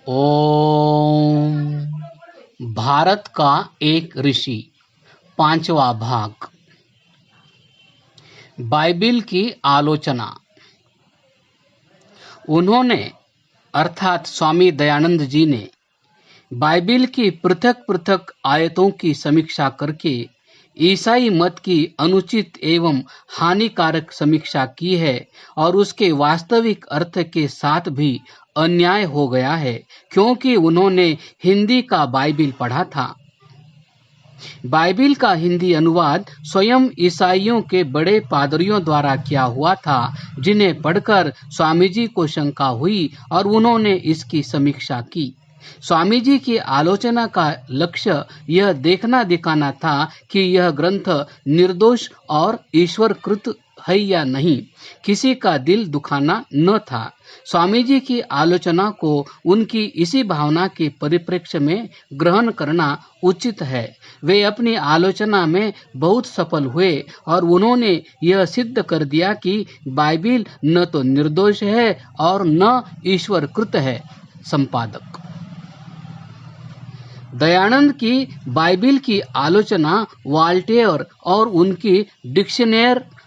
ओम। भारत का एक ऋषि, पांचवा भाग। बाइबिल की आलोचना। उन्होंने अर्थात स्वामी दयानंद जी ने बाइबिल की पृथक पृथक आयतों की समीक्षा करके ईसाई मत की अनुचित एवं हानिकारक समीक्षा की है और उसके वास्तविक अर्थ के साथ भी अन्याय हो गया है, क्योंकि उन्होंने हिंदी का बाइबिल पढ़ा था। बाइबिल का हिंदी अनुवाद स्वयं ईसाइयों के बड़े पादरियों द्वारा किया हुआ था, जिन्हें पढ़कर स्वामी जी को शंका हुई और उन्होंने इसकी समीक्षा की। स्वामी जी की आलोचना का लक्ष्य यह देखना दिखाना था कि यह ग्रंथ निर्दोष और ईश्वर कृत है या नहीं, किसी का दिल दुखाना न था। स्वामी जी की आलोचना को उनकी इसी भावना के परिप्रेक्ष्य में ग्रहण करना उचित है। वे अपनी आलोचना में बहुत सफल हुए और उन्होंने यह सिद्ध कर दिया कि बाइबिल न तो निर्दोष है और न ईश्वर कृत है। संपादक। दयानंद की बाइबिल की आलोचना वॉल्टेयर और उनकी डिक्शनरी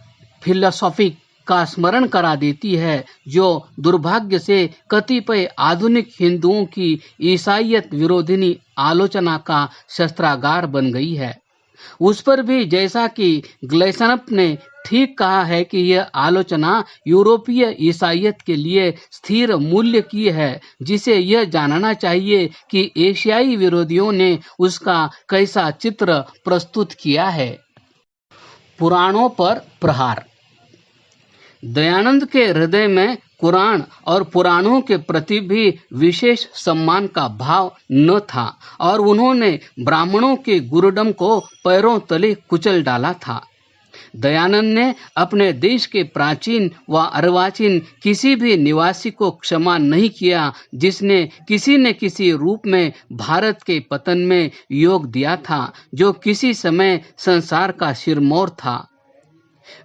फिलोसॉफी का स्मरण करा देती है, जो दुर्भाग्य से कतिपय आधुनिक हिंदुओं की ईसाइयत विरोधिनी आलोचना का शस्त्रागार बन गई है। उस पर भी, जैसा कि ग्लेसनप ने ठीक कहा है, कि यह आलोचना यूरोपीय ईसाइयत के लिए स्थिर मूल्य की है, जिसे यह जानना चाहिए कि एशियाई विरोधियों ने उसका कैसा चित्र प्रस्तुत किया है। पुराणों पर प्रहार। दयानंद के हृदय में कुरान और पुराणों के प्रति भी विशेष सम्मान का भाव न था और उन्होंने ब्राह्मणों के गुरुडम को पैरों तले कुचल डाला था। दयानंद ने अपने देश के प्राचीन व अर्वाचीन किसी भी निवासी को क्षमा नहीं किया जिसने किसी न किसी रूप में भारत के पतन में योग दिया था, जो किसी समय संसार का सिरमौर था।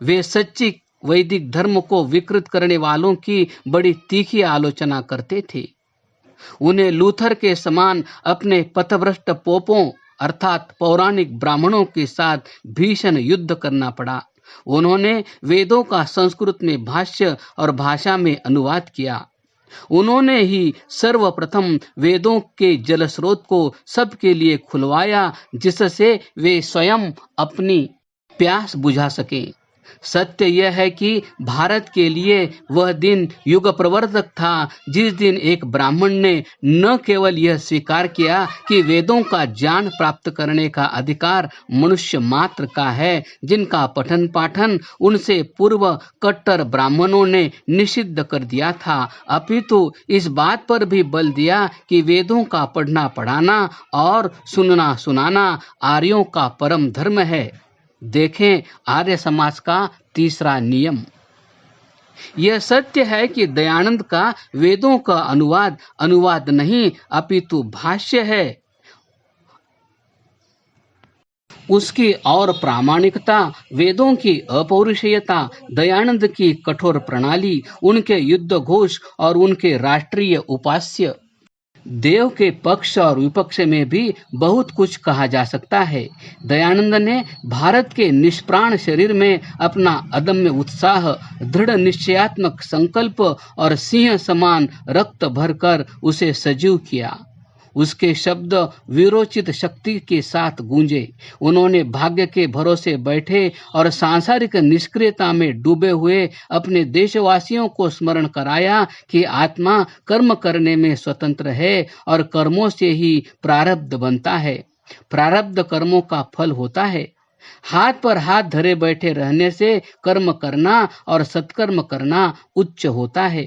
वे सच्ची वैदिक धर्म को विकृत करने वालों की बड़ी तीखी आलोचना करते थे। उन्हें लूथर के समान अपने पथभ्रष्ट पोपों अर्थात पौराणिक ब्राह्मणों के साथ भीषण युद्ध करना पड़ा। उन्होंने वेदों का संस्कृत में भाष्य और भाषा में अनुवाद किया। उन्होंने ही सर्वप्रथम वेदों के जल स्रोत को सबके लिए खुलवाया, जिससे वे स्वयं अपनी प्यास बुझा सकें। सत्य यह है कि भारत के लिए वह दिन युग प्रवर्तक था जिस दिन एक ब्राह्मण ने न केवल यह स्वीकार किया कि वेदों का ज्ञान प्राप्त करने का अधिकार मनुष्य मात्र का है, जिनका पठन पाठन उनसे पूर्व कट्टर ब्राह्मणों ने निषिद्ध कर दिया था, अपितु इस बात पर भी बल दिया कि वेदों का पढ़ना पढ़ाना और सुनना सुनाना आर्यों का परम धर्म है। देखें आर्य समाज का तीसरा नियम। यह सत्य है कि दयानंद का वेदों का अनुवाद नहीं अपितु भाष्य है। उसकी और प्रामाणिकता, वेदों की अपौरुषेयता, दयानंद की कठोर प्रणाली, उनके युद्ध घोष और उनके राष्ट्रीय उपास्य देव के पक्ष और विपक्ष में भी बहुत कुछ कहा जा सकता है। दयानंद ने भारत के निष्प्राण शरीर में अपना अदम्य उत्साह, दृढ़ निश्चयात्मक संकल्प और सिंह समान रक्त भरकर उसे सजीव किया। उसके शब्द वीरोचित शक्ति के साथ गूंजे। उन्होंने भाग्य के भरोसे बैठे और सांसारिक निष्क्रियता में डूबे हुए अपने देशवासियों को स्मरण कराया कि आत्मा कर्म करने में स्वतंत्र है और कर्मों से ही प्रारब्ध बनता है। प्रारब्ध कर्मों का फल होता है। हाथ पर हाथ धरे बैठे रहने से कर्म करना और सत्कर्म करना उच्च होता है।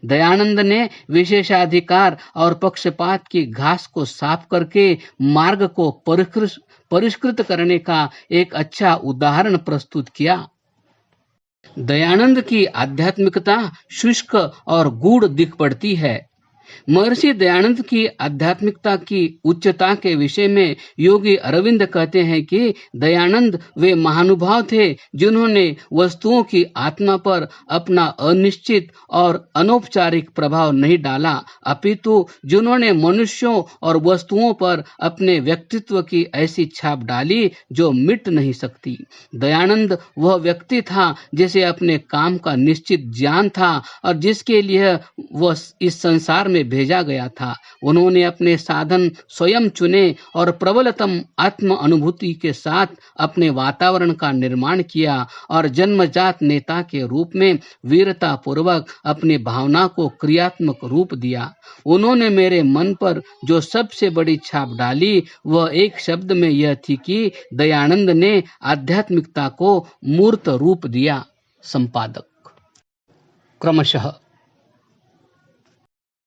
दयानंद ने विशेषाधिकार और पक्षपात की घास को साफ करके मार्ग को परिष्कृत करने का एक अच्छा उदाहरण प्रस्तुत किया। दयानंद की आध्यात्मिकता शुष्क और गूढ़ दिख पड़ती है। महर्षि दयानंद की आध्यात्मिकता की उच्चता के विषय में योगी अरविंद कहते हैं कि दयानंद वे महानुभाव थे जिन्होंने वस्तुओं की आत्मा पर अपना अनिश्चित और अनौपचारिक प्रभाव नहीं डाला, अपितु जिन्होंने मनुष्यों और वस्तुओं पर अपने व्यक्तित्व की ऐसी छाप डाली जो मिट नहीं सकती। दयानंद वह व्यक्ति था जिसे अपने काम का निश्चित ज्ञान था और जिसके लिए वह इस संसार में भेजा गया था। उन्होंने अपने साधन स्वयं चुने और प्रबलतम आत्म अनुभूति के साथ अपने वातावरण का निर्माण किया और जन्मजात नेता के रूप में वीरता पूर्वक अपनी भावना को क्रियात्मक रूप दिया। उन्होंने मेरे मन पर जो सबसे बड़ी छाप डाली वह एक शब्द में यह थी कि दयानंद ने आध्यात्मिकता को मूर्त रूप दिया। संपादक। क्रमशः